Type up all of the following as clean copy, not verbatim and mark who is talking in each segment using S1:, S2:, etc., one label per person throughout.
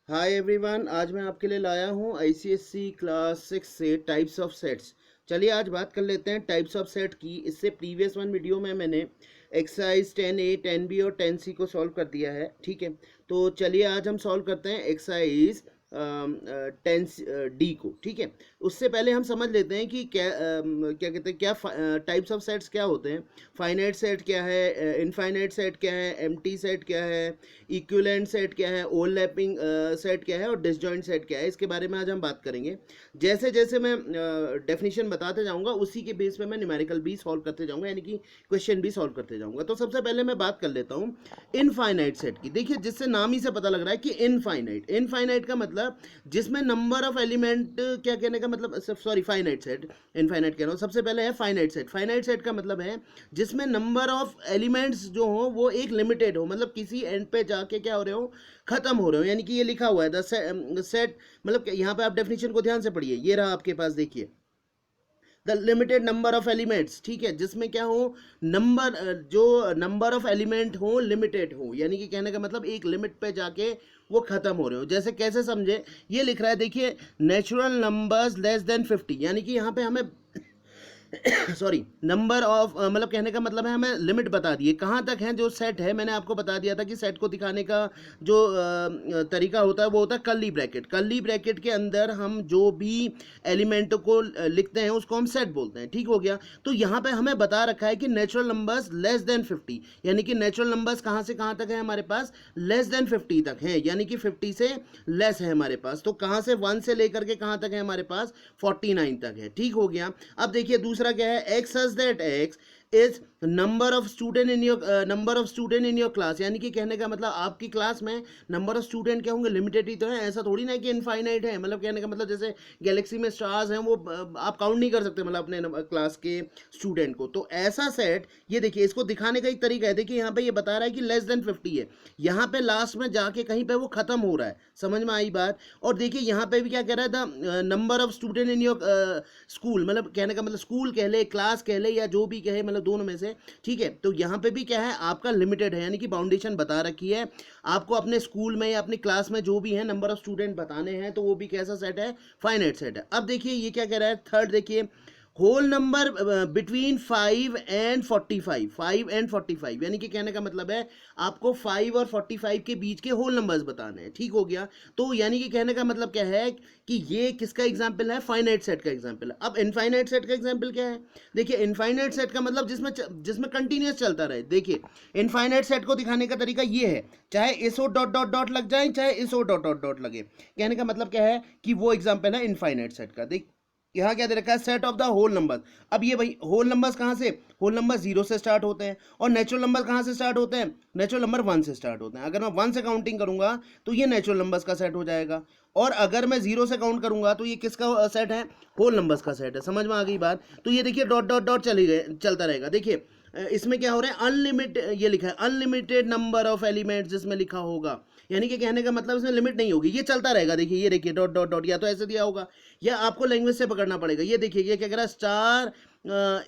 S1: Hi everyone, आज मैं आपके लिए लाया हूँ आईसीएससी क्लास 6 से टाइप्स ऑफ सेट्स। चलिए आज बात कर लेते हैं टाइप्स ऑफ सेट की। इससे प्रीवियस वन वीडियो में मैंने एक्सरसाइज 10A 10B और 10C को सॉल्व कर दिया है। ठीक है, तो चलिए आज हम सॉल्व करते हैं एक्सरसाइज 10D को। ठीक है, उससे पहले हम समझ लेते हैं कि क्या कहते हैं, क्या टाइप्स ऑफ सेट्स क्या होते हैं। फाइनाइट सेट क्या है, इनफाइनाइट सेट क्या है, एम्प्टी सेट क्या है, इक्विवेलेंट सेट क्या है, ओवरलैपिंग सेट क्या है और डिसजॉइंट सेट क्या है, इसके बारे में आज हम बात करेंगे। जैसे जैसे मैं डेफिनेशन बताते जाऊंगा उसी के बेस पे मैं न्यूमेरिकल भी सॉल्व करते जाऊंगा, यानी कि क्वेश्चन भी सॉल्व करते जाऊंगा। तो सबसे पहले मैं बात कर लेता हूँ इनफाइनाइट सेट की। देखिए, जिससे नाम ही से पता लग रहा है कि इनफाइनाइट, इनफाइनाइट का मतलब जिसमें नंबर ऑफ एलिमेंट, क्या कहने का मतलब, सॉरी फाइनाइट सेट, इनफाइनाइट कह रहा हूँ। सबसे पहले है फाइनाइट सेट। फाइनाइट सेट का मतलब है जिसमें नंबर ऑफ एलिमेंट्स जो हो वो एक लिमिटेड हो, मतलब किसी एंड पे जाके क्या हो रहे हो, खत्म हो रहे हो। यानी कि ये लिखा हुआ है द सेट, मतलब यहाँ पे आप डेफिनेशन को ध्यान से पढ़िए। ये रहा आपके पास, देखिए the limited number of elements. ठीक है, जिसमें क्या हो, नंबर, जो नंबर ऑफ एलिमेंट हो लिमिटेड हो, यानी कि कहने का मतलब एक लिमिट पे जाके वो खत्म हो रहे हो। जैसे कैसे समझे, ये लिख रहा है, देखिए नेचुरल नंबर्स लेस देन 50, यानी कि यहाँ पे हमें सॉरी नंबर ऑफ, मतलब कहने का मतलब है हमें लिमिट बता दिए कहाँ तक है। जो सेट है मैंने आपको बता दिया था कि सेट को दिखाने का जो तरीका होता है वो होता है कर्ली ब्रैकेट। कर्ली ब्रैकेट के अंदर हम जो भी एलिमेंट को लिखते हैं उसको हम सेट बोलते हैं। ठीक हो गया, तो यहाँ पे हमें बता रखा है कि नेचुरल नंबर्स लेस देन 50, यानी कि नेचुरल नंबर्स कहाँ से कहाँ तक है हमारे पास, लेस देन 50 तक है, यानी कि 50 से लेस है हमारे पास। तो कहाँ से, 1 से लेकर के कहाँ तक है हमारे पास, 49 तक है। ठीक हो गया। अब देखिए दूसरा क्या है, x such that x is number of student in your, number of student in your class, यानी कि कहने का मतलब आपकी क्लास में नंबर ऑफ स्टूडेंट क्या होंगे, लिमिटेड ही तो है। ऐसा थोड़ी ना कि इनफाइनाइट है। मतलब कहने का मतलब जैसे गैलेक्सी में स्टार्स हैं, वो आप काउंट नहीं कर सकते मतलब अपने क्लास के स्टूडेंट को। तो ऐसा सेट, ये देखिए इसको दिखाने का एक तरीका है। देखिए यहाँ पे ये बता रहा है कि लेस देन 50 है, यहाँ पे लास्ट में जाके कहीं पे वो खत्म हो रहा है। समझ में आई बात। और देखिए यहाँ पे भी क्या कह रहा है, the number of student in your school, मतलब कहने का मतलब स्कूल कह ले, क्लास कह ले, या जो भी कहे, मतलब दोनों में से। ठीक है, तो यहाँ पे भी क्या है, आपका लिमिटेड है, यानी कि बाउंडेशन बता रखी है। आपको अपने स्कूल में या अपनी क्लास में जो भी है नंबर ऑफ स्टूडेंट बताने हैं, तो वो भी कैसा सेट है, फाइनाइट सेट है। अब देखिए ये क्या कह रहा है, थर्ड देखिए, whole number between 5 and 45, 5 and 45, यानी कि कहने का मतलब है आपको 5 और 45 के बीच के होल नंबर्स बताने हैं। ठीक हो गया, तो यानी कि कहने का मतलब क्या है कि ये किसका एग्जाम्पल है, फाइनाइट सेट का एग्जाम्पल है। अब इनफाइनाइट सेट का एग्जाम्पल क्या है, देखिए इनफाइनाइट सेट का मतलब जिसमें कंटिन्यूस चलता रहे। देखिए इनफाइनाइट सेट को दिखाने का तरीका ये है, चाहे इसो डॉट डॉट डॉट लग जाए, चाहे इसो डॉट डॉट डॉट लगे, कहने का मतलब क्या है कि वो एग्जाम्पल है इनफाइनाइट सेट का। देख यहाँ क्या दे रखा है, set of the whole numbers. अब ये भाई होल नंबर्स कहाँ से, होल नंबर 0 से स्टार्ट होते हैं, और नेचुरल नंबर कहाँ से स्टार्ट होते हैं, नेचुरल नंबर 1 से स्टार्ट होते हैं। अगर मैं 1 से काउंटिंग करूंगा तो ये नेचुरल नंबर्स का सेट हो जाएगा, और अगर मैं 0 से काउंट करूंगा तो ये किसका सेट है, होल नंबर्स का सेट है। समझ में आ गई बात। तो ये देखिए डॉट डॉट डॉट चली गए, चलता रहेगा। देखिए इसमें क्या हो रहा है, अनलिमिटेड, ये लिखा है अनलिमिटेड नंबर ऑफ एलिमेंट्स, जिसमें लिखा होगा, यानी कि कहने का मतलब इसमें लिमिट नहीं होगी, ये चलता रहेगा। देखिए ये देखिए डॉट डॉट डॉट, या तो ऐसे दिया होगा या आपको लैंग्वेज से पकड़ना पड़ेगा। ये देखिए ये क्या कह रहा है, स्टार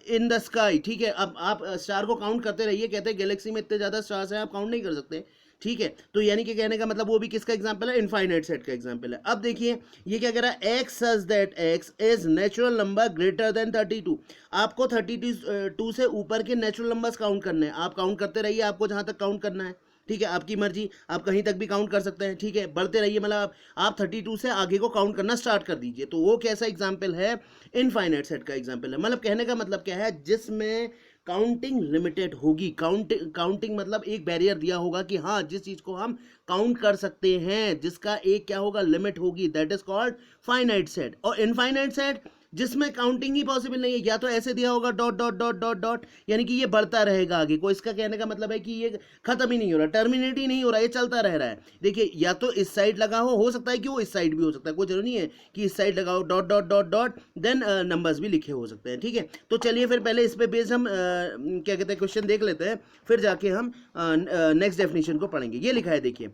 S1: इन द स्काई। ठीक है, अब आप स्टार को काउंट करते रहिए। कहते हैं गैलेक्सी में इतने ज़्यादा स्टार्स हैं, आप काउंट नहीं कर सकते। ठीक है, तो यानी कि कहने का मतलब वो भी किसका एग्जाम्पल है, इनफाइनाइट सेट का एग्जाम्पल है। अब देखिए ये क्या कह रहा है, x such that x is natural number greater than 32। आपको 32 से ऊपर के नेचुरल नंबर्स काउंट करने हैं। आप काउंट करते रहिए, आपको जहाँ तक काउंट करना है। ठीक है, आपकी मर्जी, आप कहीं तक भी काउंट कर सकते हैं। ठीक है, बढ़ते रहिए, मतलब आप 32 से आगे को काउंट करना स्टार्ट कर दीजिए। तो वो कैसा एग्जाम्पल है, इनफाइनाइट सेट का एग्जाम्पल है। मतलब कहने का मतलब क्या है, जिसमें काउंटिंग लिमिटेड होगी। काउंटिंग मतलब एक बैरियर दिया होगा कि हाँ जिस चीज़ को हम काउंट कर सकते हैं, जिसका एक क्या होगा, लिमिट होगी, that is called finite set. और इनफाइनाइट सेट जिसमें काउंटिंग ही पॉसिबल नहीं है, या तो ऐसे दिया होगा dot dot dot dot dot, यानी कि ये बढ़ता रहेगा आगे को। इसका कहने का मतलब है कि ये खत्म ही नहीं हो रहा, टर्मिनेट ही नहीं हो रहा, ये चलता रह रहा है। देखिए या तो इस साइड लगा हो सकता है कि वो इस साइड भी हो सकता है, कोई जरूरी नहीं है कि इस साइड लगाओ dot dot dot dot, then numbers भी लिखे हो सकते हैं। ठीक है, तो चलिए फिर पहले इस पे बेस्ड हम क्या कहते हैं क्वेश्चन देख लेते हैं, फिर जाके हम नेक्स्ट डेफिनेशन को पढ़ेंगे। ये लिखा है देखिए,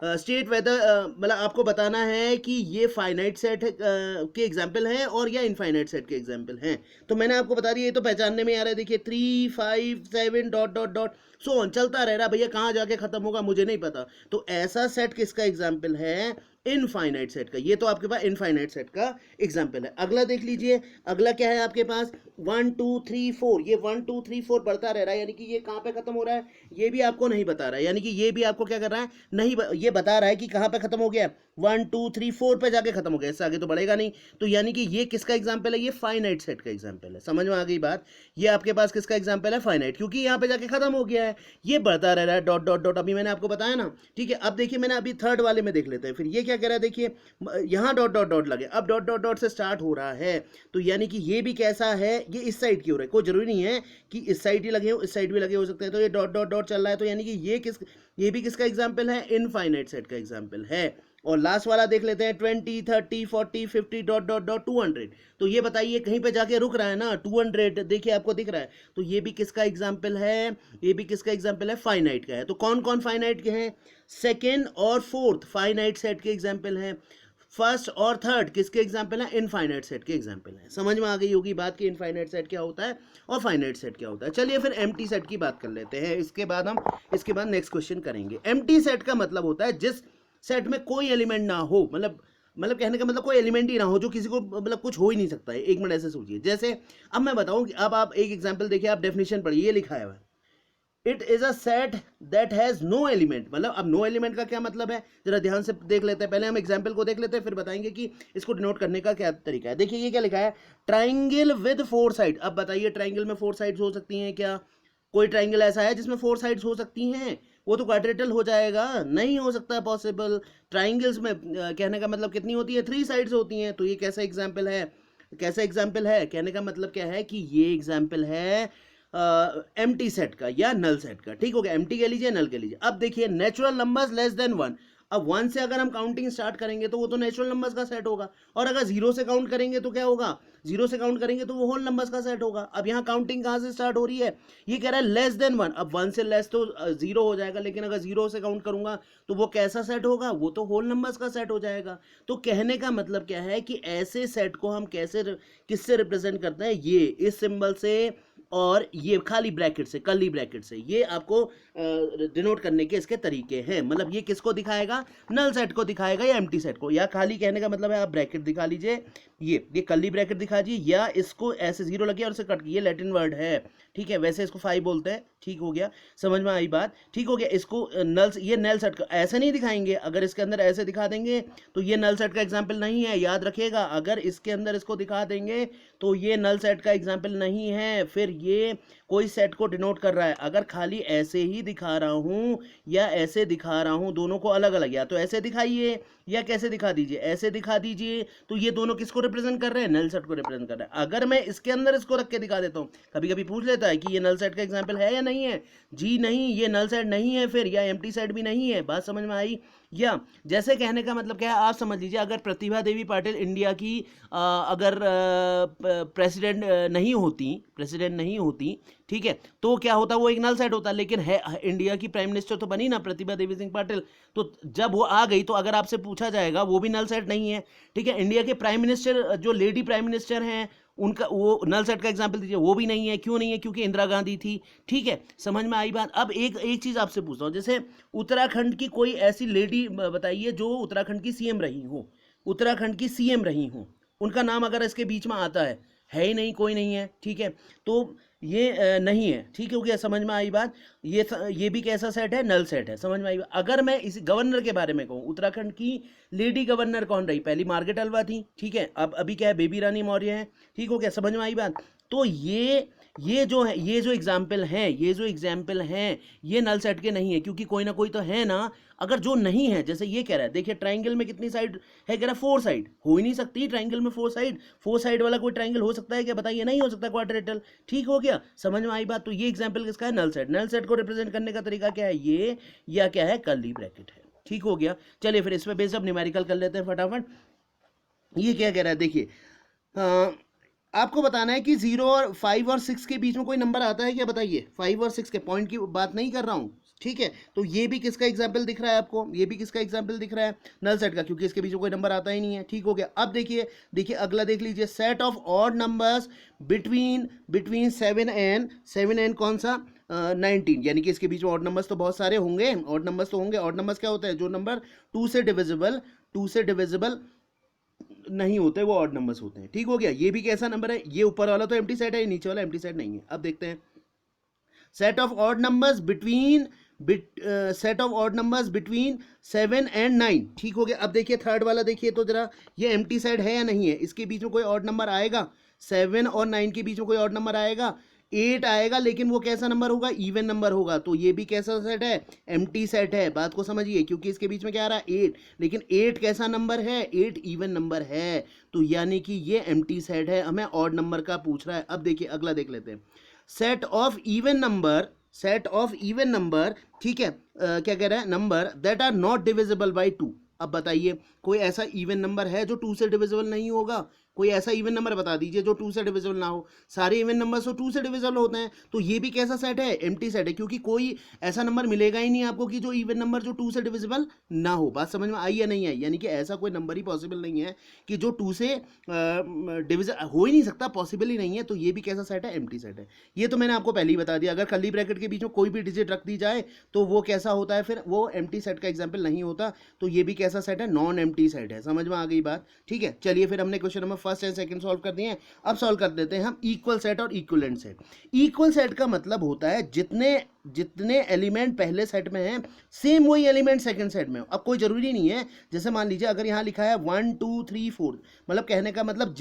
S1: स्टेट वेदर, मतलब आपको बताना है कि ये फाइनाइट सेट के एग्जाम्पल हैं और या इनफाइनाइट सेट के एग्जाम्पल हैं। तो मैंने आपको बता दिया, ये तो पहचानने में आ रहा है। देखिए 3 5 7 dot dot dot, so on, चलता रह रहा भैया, कहाँ जाके खत्म होगा मुझे नहीं पता। तो ऐसा सेट किसका एग्जाम्पल है? इनफाइनाइट सेट का। ये तो आपके पास इनफाइनाइट सेट का एग्जाम्पल है। अगला देख लीजिए, अगला क्या है आपके पास? 1 2 3 4, ये 1 2 3 4 बढ़ता रह रहा है, यानी कि ये कहाँ पे खत्म हो रहा है ये भी आपको नहीं बता रहा है, यानी कि ये भी आपको क्या कर रहा है, नहीं ये बता रहा है कि कहाँ पे खत्म हो गया, 1 2 3 4 पे जाके खत्म हो गया, इससे आगे तो बढ़ेगा नहीं। तो यानी कि ये किसका एग्जाम्पल है? ये फाइनाइट सेट का एग्जाम्पल है। समझ में आ गई बात? ये आपके पास किसका एग्जाम्पल है? फाइनाइट, क्योंकि यहाँ पे जाके खत्म हो गया है, ये बढ़ता रह रहा है, डॉट डॉट डॉट, अभी मैंने आपको बताया ना। ठीक है, अब देखिए मैंने अभी थर्ड वाले में देख लेते हैं, फिर ये क्या कह रहा है, देखिए यहाँ डॉट डॉट डॉट लगे, अब डॉट डॉट डॉट से स्टार्ट हो रहा है, तो यानी कि ये भी कैसा है, ये इस साइड की हो रहा है, कोई जरूरी नहीं है कि इस साइड ही लगे हो, इस साइड भी लगे हो सकते हैं। तो ये डॉट डॉट डॉट चल रहा है, तो यानी कि ये भी किसका एग्जाम्पल है? इनफाइनाइट सेट का एग्जाम्पल है। और लास्ट वाला देख लेते हैं, 20 30 40 50 डॉट डॉट डॉट 200, तो ये बताइए कहीं पे जाके रुक रहा है ना, 200 देखिए आपको दिख रहा है, तो ये भी किसका एग्जाम्पल है? ये भी किसका एग्जाम्पल है? फाइनाइट का है। तो कौन कौन फाइनाइट के हैं? सेकेंड और फोर्थ फाइनाइट सेट के एग्जाम्पल हैं। फर्स्ट और थर्ड किसके एग्जाम्पल है? इनफाइनाइट सेट के एग्जाम्पल है। समझ में आ गई होगी बात कि इनफाइनाइट सेट क्या होता है और फाइनाइट सेट क्या होता है। चलिए फिर एम्प्टी सेट की बात कर लेते हैं, इसके बाद नेक्स्ट क्वेश्चन करेंगे। एम्प्टी सेट का मतलब होता है जिस सेट में कोई एलिमेंट ना हो, मतलब कहने का मतलब कोई एलिमेंट ही ना हो, जो किसी को मतलब कुछ हो ही नहीं सकता है। एक मिनट ऐसे सोचिए, जैसे अब मैं बताऊं कि अब आप एक एग्जाम्पल देखिए, आप डेफिनेशन पढ़िए, ये लिखा है it is a set that has no element. मतलब अब नो एलिमेंट का क्या मतलब है, जरा ध्यान से देख लेते हैं। पहले हम एग्जाम्पल को देख लेते हैं, फिर बताएंगे कि इसको डिनोट करने का क्या तरीका है। देखिए ये क्या लिखा है, ट्राइंगल विद 4 साइड। अब बताइए ट्राइंगल में 4 साइड्स हो सकती हैं क्या? कोई ट्राइंगल ऐसा है जिसमें 4 साइड्स हो सकती हैं? वो तो क्वाड्रेटल हो जाएगा, नहीं हो सकता पॉसिबल। ट्राइंगल्स में कहने का मतलब कितनी होती है? 3 साइड्स होती हैं। तो ये कैसा एग्जाम्पल है? कैसा एग्जाम्पल है? कहने का मतलब क्या है कि ये एग्जाम्पल है एम्प्टी सेट का या नल सेट का। ठीक हो गया, एम्प्टी कह लीजिए, नल कह लीजिए। अब देखिए नेचुरल नंबर्स लेस देन 1। अब 1 से अगर हम काउंटिंग स्टार्ट करेंगे तो वो तो नेचुरल नंबर्स का सेट होगा, और अगर 0 से काउंट करेंगे तो क्या होगा? 0 से काउंट करेंगे तो वो होल नंबर्स का सेट होगा। अब यहाँ काउंटिंग कहाँ से स्टार्ट हो रही है? ये कह रहा है लेस देन 1। अब 1 से लेस तो 0 हो जाएगा, लेकिन अगर 0 से काउंट करूंगा तो वो कैसा सेट होगा? वो तो होल नंबर्स का सेट हो जाएगा। तो कहने का मतलब क्या है कि ऐसे सेट को हम किससे रिप्रेजेंट करते हैं? ये इस सिंबल से, और ये खाली ब्रैकेट से, कर्ली ब्रैकेट से। ये आपको डिनोट करने के इसके तरीके हैं। मतलब ये किसको दिखाएगा? नल सेट को दिखाएगा या एम्प्टी सेट को, या खाली कहने का मतलब है आप ब्रैकेट दिखा लीजिए, ये कर्ली ब्रैकेट दिखा दीजिए, या इसको ऐसे 0 लगे और इसे कट, ये लैटिन वर्ड है। ठीक है, वैसे इसको 5 बोलते हैं। ठीक हो गया, समझ में आई बात? ठीक हो गया। इसको ये नल सेट का ऐसे नहीं दिखाएंगे, अगर इसके अंदर ऐसे दिखा देंगे तो ये नल सेट का एग्जाम्पल नहीं है, याद रखिएगा। अगर इसके अंदर इसको दिखा देंगे तो ये नल सेट का एग्जाम्पल नहीं है, फिर ये कोई सेट को डिनोट कर रहा है। अगर खाली ऐसे ही दिखा रहा हूं या ऐसे दिखा रहा हूं, दोनों को अलग अलग, या तो ऐसे दिखाइए या कैसे दिखा दीजिए, ऐसे दिखा दीजिए, तो ये दोनों किसको रिप्रेजेंट कर रहे हैं? नल सेट को रिप्रेजेंट कर रहे हैं। अगर मैं इसके अंदर इसको रख के दिखा देता हूं, कभी कभी पूछ लेता है कि ये नल सेट का एग्जाम्पल है या नहीं है। जी नहीं, ये नल सेट नहीं है फिर, या एम्प्टी सेट भी नहीं है। बात समझ में आई? या जैसे कहने का मतलब क्या है, आप समझ लीजिए अगर प्रतिभा देवी पाटिल इंडिया की अगर प्रेसिडेंट नहीं होती, ठीक है, तो क्या होता? वो एक नल सेट होता। लेकिन है इंडिया की प्राइम मिनिस्टर तो बनी ना प्रतिभा देवी सिंह पाटिल, तो जब वो आ गई तो अगर आपसे पूछा जाएगा वो भी नल सेट नहीं है। ठीक है, इंडिया के प्राइम मिनिस्टर, जो लेडी प्राइम मिनिस्टर हैं, उनका वो नल सेट का एग्जाम्पल दीजिए, वो भी नहीं है। क्यों नहीं है? क्योंकि इंदिरा गांधी थी। ठीक है, समझ में आई बात? अब एक चीज आपसे पूछता हूँ, जैसे उत्तराखंड की कोई ऐसी लेडी बताइए जो उत्तराखंड की सीएम रही हो, उत्तराखंड की सीएम रही हो, उनका नाम अगर इसके बीच में आता है ही नहीं, कोई नहीं है। ठीक है, तो ये नहीं है। ठीक हो गया, समझ में आई बात? ये भी कैसा सेट है? नल सेट है। समझ में आई बात? अगर मैं इस गवर्नर के बारे में कहूँ, उत्तराखंड की लेडी गवर्नर कौन रही? पहली मार्गरेट अल्वा थी। ठीक है, अब अभी क्या है? बेबी रानी मौर्य है। ठीक हो गया, समझ में आई बात? तो ये जो है, ये जो एग्जाम्पल हैं, ये नल सेट के नहीं है, क्योंकि कोई ना कोई तो है ना। अगर जो नहीं है, जैसे ये कह रहा है, देखिए ट्राइंगल में कितनी साइड है? कह रहा है 4 साइड। हो ही नहीं सकती ट्राइंगल में 4 साइड वाला कोई ट्राइंगल हो सकता है क्या? बताइए, नहीं हो सकता, क्वाड्रेटल। ठीक हो गया, समझ में आई बात? तो ये एग्जाम्पल किसका है? Null set. नल सेट को रिप्रेजेंट करने का तरीका क्या है? ये, या क्या है? कर्ली ब्रैकेट है। ठीक हो गया, चलिए फिर इसमें बेस अब न्यूमेरिकल कर लेते हैं फटाफट। ये क्या कह रहा है, देखिए आपको बताना है कि 0 और 5 और 6 के बीच में कोई नंबर आता है क्या? बताइए, 5 और 6 के पॉइंट की बात नहीं कर रहा हूँ। ठीक है, तो ये भी किसका एग्जाम्पल दिख रहा है आपको? ये भी किसका एग्जाम्पल दिख रहा है? नल सेट का, क्योंकि इसके बीच में कोई नंबर आता ही नहीं है। ठीक हो गया। अब देखिए अगला देख लीजिए, set of odd numbers between 7 and कौन सा? 19, यानी कि इसके बीच में ऑड नंबर्स तो बहुत सारे होंगे, ऑड नंबर्स तो होंगे। ऑड नंबर्स क्या होता है? जो नंबर 2 से डिविजिबल नहीं होते वो ऑड नंबर्स होते हैं। ठीक हो गया। ये भी कैसा नंबर है? ये ऊपर वाला तो एम्प्टी सेट है, नीचे वाला एम्प्टी सेट नहीं है। अब देखते हैं set of odd numbers between set of odd numbers between 7 and 9। ठीक हो गया। अब देखिए थर्ड वाला, देखिए तो जरा ये एम्प्टी सेट है या नहीं है, इसके बीच में कोई ऑड नंबर आएगा? 7 और 9 के बीच में कोई ऑड नंबर आएगा? 8 आएगा, लेकिन वो कैसा नंबर होगा? इवन नंबर होगा। तो ये भी कैसा सेट है? एम्प्टी सेट है। बात को समझिए, क्योंकि इसके बीच में क्या आ रहा है? 8, लेकिन 8 कैसा नंबर है? 8 इवन नंबर है। तो यानी कि ये एम्प्टी सेट है, हमें ऑड नंबर का पूछ रहा है। अब देखिए अगला देख लेते हैं, सेट ऑफ इवन नंबर, ठीक है। क्या कह रहा है? Number that are not divisible by 2। अब बताइए कोई ऐसा इवन नंबर है जो 2 से डिविजिबल नहीं होगा? कोई ऐसा इवन नंबर बता दीजिए जो 2 से डिविजिबल ना हो। सारे इवन नंबर्स तो 2 से डिविजिबल होते हैं। तो ये भी कैसा सेट है? एम्प्टी सेट है, क्योंकि कोई ऐसा नंबर मिलेगा ही नहीं आपको कि जो इवन नंबर जो 2 से डिविजिबल ना हो। बात समझ में आई या नहीं आई? यानी कि ऐसा कोई नंबर ही पॉसिबल नहीं है कि जो 2 से डिविजिबल हो ही नहीं सकता, पॉसिबल ही नहीं है। तो ये भी कैसा सेट है? एम्प्टी सेट है। ये तो मैंने आपको पहले ही बता दिया। अगर कर्ली ब्रैकेट के बीच में कोई भी डिजिट रख दी जाए तो वो कैसा होता है? फिर वो एम्प्टी सेट का एग्जाम्पल नहीं होता। तो ये भी कैसा सेट है? नॉन एम्प्टी सेट है। समझ में आ गई बात? ठीक है, चलिए फिर हमने question number first and second solve कर दिए हैं। अब सॉल्व कर देते हैं हम इक्वल सेट और इक्विवेलेंट सेट। इक्वल सेट का मतलब होता है जितने एलिमेंट पहले सेट में हैं सेम वही एलिमेंट सेकंड सेट में हो। अब कोई जरूरी नहीं है, जैसे मान लीजिए अगर यहाँ लिखा है 1 2 3 4, मतलब कहने का मतलब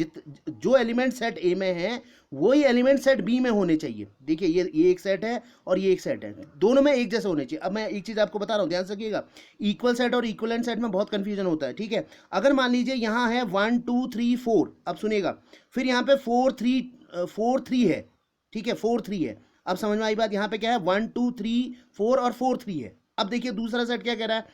S1: जो एलिमेंट सेट ए में है वही एलिमेंट सेट बी में होने चाहिए। देखिए ये एक सेट है और ये एक सेट है, दोनों में एक जैसे होने चाहिए। अब मैं एक चीज आपको बता रहा हूँ, ध्यान से रखिएगा। इक्वल सेट और इक्विवेलेंट सेट में बहुत कंफ्यूजन होता है। ठीक है, अगर मान लीजिए यहाँ है 1 2 3 4, अब सुनिएगा, फिर यहाँ पे 4 3 है। ठीक है, 4 3 है। अब समझ में आई बात? यहाँ पे क्या है? 1 2 3 4 और 4 3 है। अब देखिए दूसरा सेट क्या कह रहा है?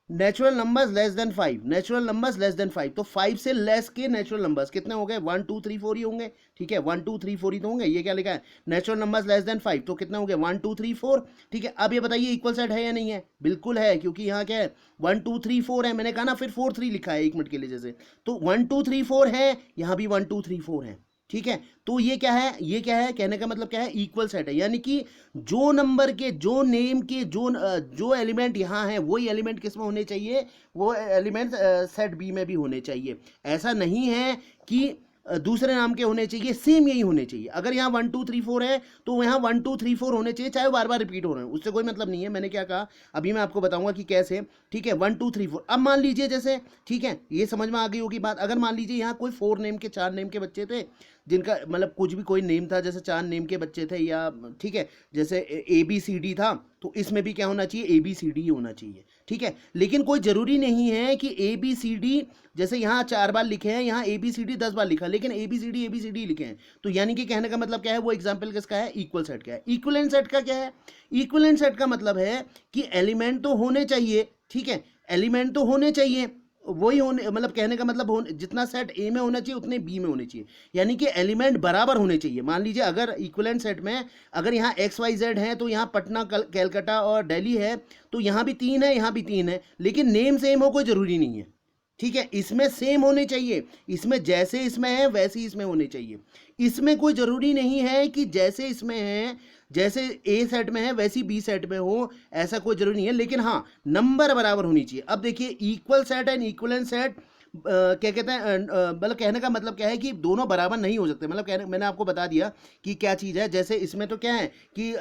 S1: Natural numbers less than 5, natural numbers less than 5। तो 5 से लेस के नेचुरल नंबर्स कितने हो गए? 1 2 3 4 ही होंगे। ठीक है, 1 2 3 4 ही तो होंगे। ये क्या लिखा है? नेचुरल नंबर्स लेस देन 5, तो कितने हो गए? 1 2 3 4। ठीक है, अब ये बताइए इक्वल सेट है या नहीं है? बिल्कुल है, क्योंकि यहाँ क्या है? 1 2 3 4 है, मैंने कहा ना, फिर 4 3 लिखा है एक मिनट के लिए जैसे, तो 1 2 3 4 है, यहाँ भी 1 2 3 4 है। ठीक है, तो ये क्या है? ये क्या है? कहने का मतलब क्या है? इक्वल सेट है। यानी कि जो नंबर के, जो नेम के, जो एलिमेंट यहाँ है वही एलिमेंट किस में होने चाहिए? वो एलिमेंट सेट बी में भी होने चाहिए। ऐसा नहीं है कि दूसरे नाम के होने चाहिए, सेम यही होने चाहिए। अगर यहाँ 1 2 3 4 है तो यहाँ 1 2 3 4 होने चाहिए, चाहे वो बार बार रिपीट हो रहे हैं, उससे कोई मतलब नहीं है। मैंने क्या कहा अभी मैं आपको बताऊंगा कि कैसे। ठीक है, 1 2 3 4। अब मान लीजिए जैसे, ठीक है, ये समझ में आ गई होगी बात। अगर मान लीजिए यहाँ कोई 4 नेम के, 4 नेम के बच्चे थे, जिनका मतलब कुछ भी कोई नेम था, जैसे 4 नेम के बच्चे थे, या ठीक है जैसे ABCD था, तो इसमें भी क्या होना चाहिए? ABCD होना चाहिए। ठीक है, लेकिन कोई जरूरी नहीं है कि ABCD, जैसे यहाँ 4 बार लिखे हैं, यहाँ ABCD 10 बार लिखा, लेकिन ABCD लिखे हैं। तो यानी कि कहने का मतलब क्या है? वो एग्जाम्पल किसका है? इक्वल सेट का है। इक्विवेलेंट सेट का क्या है? इक्विवेलेंट सेट का मतलब है कि एलिमेंट तो होने चाहिए। ठीक है, एलिमेंट तो होने चाहिए, वही होने, मतलब कहने का मतलब जितना सेट ए में होना चाहिए उतने बी में होने चाहिए। यानी कि एलिमेंट बराबर होने चाहिए। मान लीजिए अगर इक्विवेलेंट सेट में अगर यहाँ XYZ है, तो यहाँ पटना, कैलकाटा और दिल्ली है, तो यहाँ भी 3 है, यहाँ भी 3 है, लेकिन नेम सेम हो कोई ज़रूरी नहीं है। ठीक है, इसमें सेम होने चाहिए, इसमें जैसे इसमें है वैसे ही इसमें होने चाहिए। इसमें कोई ज़रूरी नहीं है कि जैसे इसमें है, जैसे ए सेट में है वैसी बी सेट में हो, ऐसा कोई जरूरी नहीं है, लेकिन हाँ नंबर बराबर होनी चाहिए। अब देखिए equal set and equivalent set क्या कहते हैं, मतलब कहने का मतलब क्या है कि दोनों बराबर नहीं हो सकते। मतलब मैंने आपको बता दिया कि क्या चीज़ है। जैसे इसमें तो क्या है कि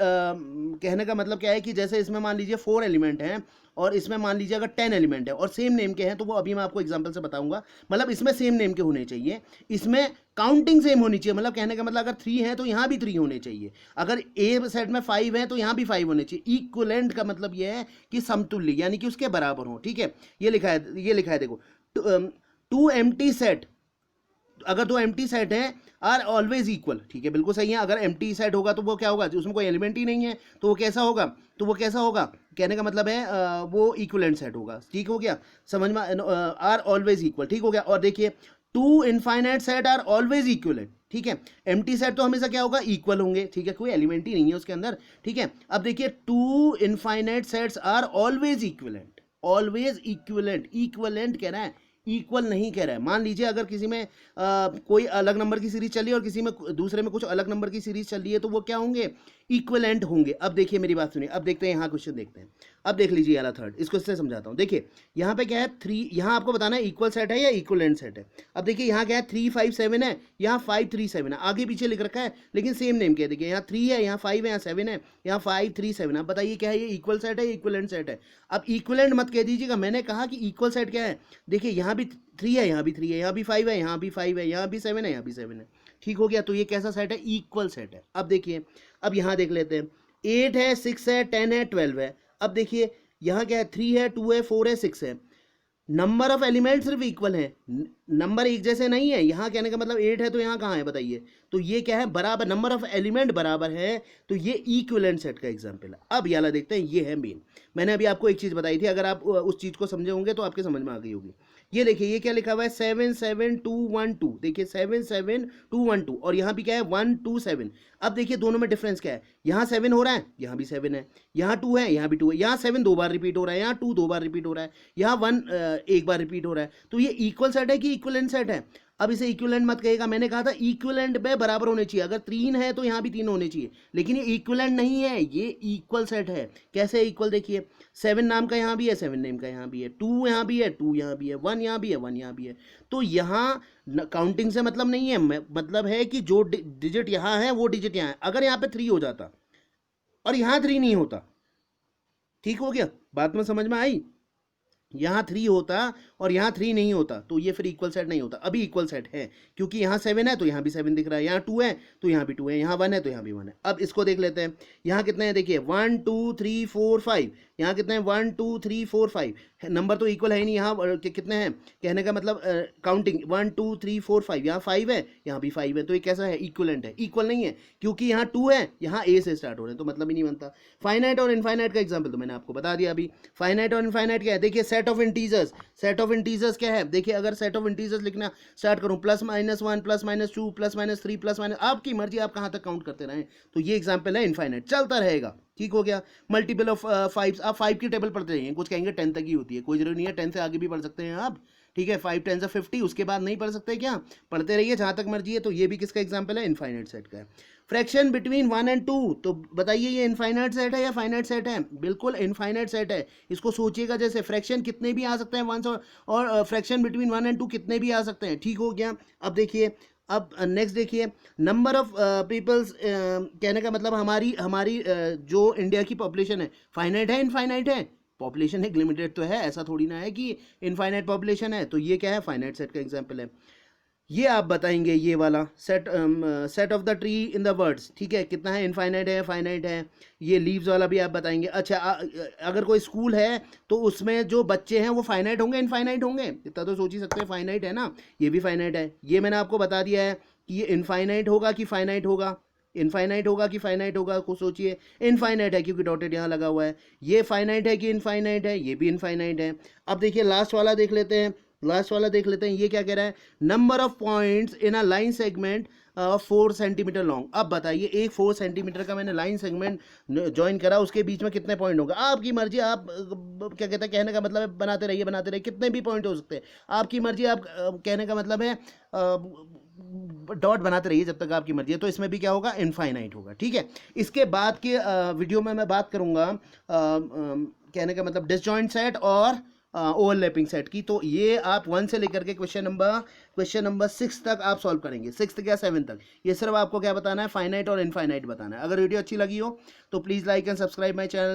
S1: कहने का मतलब क्या है कि जैसे इसमें मान लीजिए 4 एलिमेंट हैं और इसमें मान लीजिए अगर 10 एलिमेंट है और सेम नेम के हैं, तो वो अभी मैं आपको एग्जांपल से बताऊंगा। मतलब इसमें सेम नेम के होने चाहिए, इसमें काउंटिंग सेम होनी चाहिए। मतलब कहने का मतलब अगर 3 है तो यहाँ भी 3 होने चाहिए, अगर ए सेट में 5 है तो यहाँ भी 5 होने चाहिए। इक्विवेलेंट का मतलब ये है कि समतुल्य, यानी कि उसके बराबर हो। ठीक है, ये लिखा है देखो, 2 एम्प्टी सेट, अगर 2 एम्प्टी सेट हैं आर ऑलवेज इक्वल। ठीक है, बिल्कुल सही है। अगर एम्प्टी सेट होगा तो वो क्या होगा? उसमें कोई एलिमेंट ही नहीं है, तो वो कैसा होगा? कहने का मतलब है वो इक्विवेलेंट सेट होगा। ठीक हो गया, समझ में? Are always equal. ठीक हो गया। और देखिए 2 infinite set are always equivalent. ठीक है, एम्प्टी सेट तो हमेशा क्या होगा? इक्वल होंगे। ठीक है, कोई एलिमेंट ही नहीं है उसके अंदर। ठीक है, अब देखिए 2 infinite sets are always equivalent. Always equivalent, equivalent कह रहा है, इक्वल नहीं कह रहा है। मान लीजिए अगर किसी में कोई अलग नंबर की सीरीज चल रही है और किसी में दूसरे में कुछ अलग नंबर की सीरीज चल रही है, तो वो क्या होंगे, इक्वलेंट होंगे। अब देखिए मेरी बात सुनिए, अब देखते हैं यहाँ क्वेश्चन देखते हैं। अब देख लीजिए वाला थर्ड, इसको इससे समझाता हूँ। देखिए यहाँ पे क्या है, 3, यहाँ आपको बताना है इक्वल सेट है या इक्वलेंट सेट है। अब देखिए यहाँ क्या है, 3 5 7 है, यहाँ 5 3 7 है, आगे पीछे लिख रखा है लेकिन सेम नेम क्या है। देखिए यहाँ 3 है, यहाँ 5 है, यहाँ 7 है, यहाँ 5 3 7। अब बताइए क्या है, ये इक्वल सेट है, इक्वलेंट सेट है। अब इक्वलेंट मत कह दीजिएगा, मैंने कहा कि इक्वल सेट क्या है। देखिए यहाँ भी 3 है, यहाँ भी 3 है, यहाँ भी 5 है, यहाँ भी 5 है, यहाँ भी 7 है, यहाँ भी 7 है। ठीक हो गया, तो ये कैसा सेट है, इक्वल सेट है। अब देखिए, अब यहाँ देख लेते हैं, 8 है, 6 है, 10 है, 12 है। अब देखिए यहाँ क्या है, 3 है, 2 है, 4 है, 6 है। नंबर ऑफ एलिमेंट सिर्फ इक्वल है, नंबर एक जैसे नहीं है। यहाँ कहने का मतलब 8 है तो यहाँ कहाँ है बताइए, तो ये क्या है, बराबर, नंबर ऑफ एलिमेंट बराबर है, तो ये इक्विवेलेंट सेट का एग्जांपल है। अब ये वाला देखते हैं, ये है मेन। मैंने अभी आपको एक चीज़ बताई थी, अगर आप उस चीज़ को समझे होंगे तो आपके समझ में आ गई होगी। ये देखिए ये क्या लिखा हुआ है, 7 7 2 1 2। देखिए 7 7 2 1 2, और यहाँ भी क्या है 1 2 7। अब देखिए दोनों में डिफरेंस क्या है, यहाँ 7 हो रहा है, यहाँ भी 7 है, यहाँ 2 है, यहाँ भी 2 है, यहाँ 7 2 बार रिपीट हो रहा है, यहाँ 2 2 बार रिपीट हो रहा है, यहाँ 1 एक बार रिपीट हो रहा है। तो ये इक्वल सेट है कि इक्विवेलेंट सेट है। अब इसे इक्विवेलेंट मत कहेगा, मैंने कहा था इक्विवेलेंट पे बराबर होने चाहिए। अगर 3 है तो यहाँ भी 3 होने चाहिए, लेकिन ये इक्विवेलेंट नहीं है, ये इक्वल सेट है। कैसे इक्वल, देखिए 7 नाम का यहाँ भी है, 7 नेम का यहाँ भी है, 2 यहाँ भी है, 2 यहाँ भी है, 1 यहाँ भी है, 1 यहाँ भी है। तो यहाँ काउंटिंग से मतलब नहीं है, मतलब है कि जो डिजिट यहाँ है वो डिजिट यहाँ है। अगर यहाँ पे 3 हो जाता और यहाँ 3 नहीं होता, ठीक हो गया, बात में समझ में आई। यहाँ 3 होता और यहाँ 3 नहीं होता, तो ये फिर इक्वल सेट नहीं होता। अभी इक्वल सेट है, क्योंकि यहाँ 7 है तो यहाँ भी 7 दिख रहा है, यहाँ 2 है तो यहाँ भी 2 है, यहाँ 1 है तो यहाँ भी 1 है। अब इसको देख लेते हैं, यहाँ कितने हैं, देखिए 1 2 3 4 5, यहाँ कितने हैं 1 2 3 4 5। नंबर तो इक्वल है ही नहीं, यहाँ कितने हैं, कहने का मतलब काउंटिंग 1 2 3 4 5, यहाँ 5 है, यहाँ भी 5 है, तो ये कैसा है, इक्वलेंट है। इक्वल नहीं है क्योंकि यहाँ 2 है, यहाँ ए से स्टार्ट हो रहे हैं, तो मतलब ही नहीं बनता। फाइनाइट और इनफाइनाइट का एग्जाम्पल तो मैंने आपको बता दिया अभी। फाइनाइट और इनफाइनाइट क्या है, देखिए set of integers. Set of integers क्या है, देखिए अगर सेट ऑफ इंटीजर्स लिखना स्टार्ट करूं, +-1 +-2 +-3 +-, आपकी मर्जी, आप कहां तक काउंट करते रहें, तो ये एग्जांपल है इनफाइनाइट, चलता रहेगा। ठीक हो गया। मल्टीपल ऑफ 5, आप 5 की टेबल पढ़ते रहिए, कुछ कहेंगे 10 तक ही होती है, कोई जरूरी नहीं है, 10 से आगे भी पढ़ सकते हैं आप। ठीक है, 5 10 से 50, उसके बाद नहीं पढ़ सकते क्या, पढ़ते रहिए जहां तक मर्जी है। तो ये भी किसका एग्जाम्पल है, इनफाइनाइट सेट का है। फ्रैक्शन बिटवीन 1 और 2, तो बताइए ये इनफाइनाइट सेट है या फाइनाइट सेट है, बिल्कुल इनफाइनाइट सेट है। इसको सोचिएगा, जैसे फ्रैक्शन कितने भी आ सकते हैं 1 और फ्रैक्शन बिटवीन 1 और 2 कितने भी आ सकते हैं। ठीक हो गया। अब देखिए, अब नेक्स्ट देखिए, नंबर ऑफ पीपल्स, कहने का मतलब हमारी जो इंडिया की पॉपुलेशन है, फाइनाइट है इनफाइनाइट है, पॉपुलेशन एक लिमिटेड तो है, ऐसा थोड़ी ना है कि इनफाइनाइट पॉपुलेशन है। तो ये क्या है, फाइनाइट सेट का एग्जांपल है। ये आप बताएंगे, ये वाला set of the tree in the words, ठीक है, कितना है, इनफाइनाइट है, फाइनाइट है। ये लीव्स वाला भी आप बताएंगे। अच्छा, अगर कोई स्कूल है तो उसमें जो बच्चे हैं वो फाइनाइट होंगे इनफाइनाइट होंगे, इतना तो सोच ही सकते हैं, फाइनाइट है ना, ये भी फाइनाइट है। ये मैंने आपको बता दिया है कि ये इनफाइनाइट होगा कि फाइनाइट होगा, इनफाइनाइट होगा कि फाइनाइट होगा, को सोचिए। इनफाइनाइट है क्योंकि डॉटेड यहाँ लगा हुआ है। ये फाइनाइट है कि इनफाइनाइट है, ये भी इनफाइनाइट है। अब देखिए लास्ट वाला देख लेते हैं, ये क्या कह रहा है, number of points in a line segment 4 centimetre long. अब बताइए, एक 4 सेंटीमीटर का मैंने लाइन सेगमेंट ज्वाइन करा, उसके बीच में कितने पॉइंट होगा, आपकी मर्जी। आप क्या कहते हैं, कहने का मतलब है बनाते रहिए, कितने भी पॉइंट हो सकते हैं, आपकी मर्जी। आप कहने का मतलब है डॉट बनाते रहिए जब तक आपकी मर्जी है। तो इसमें भी क्या होगा, इनफाइनाइट होगा। ठीक है, इसके बाद के वीडियो में मैं बात करूंगा कहने का मतलब डिसजॉइंट सेट और ओवरलैपिंग सेट की। तो ये आप 1 से लेकर के क्वेश्चन नंबर 6 तक आप सॉल्व करेंगे, 6 या 7 तक। ये सिर्फ आपको क्या बताना है, फाइनाइट और इनफाइनाइट बताना है। अगर वीडियो अच्छी लगी हो तो please like and subscribe my channel.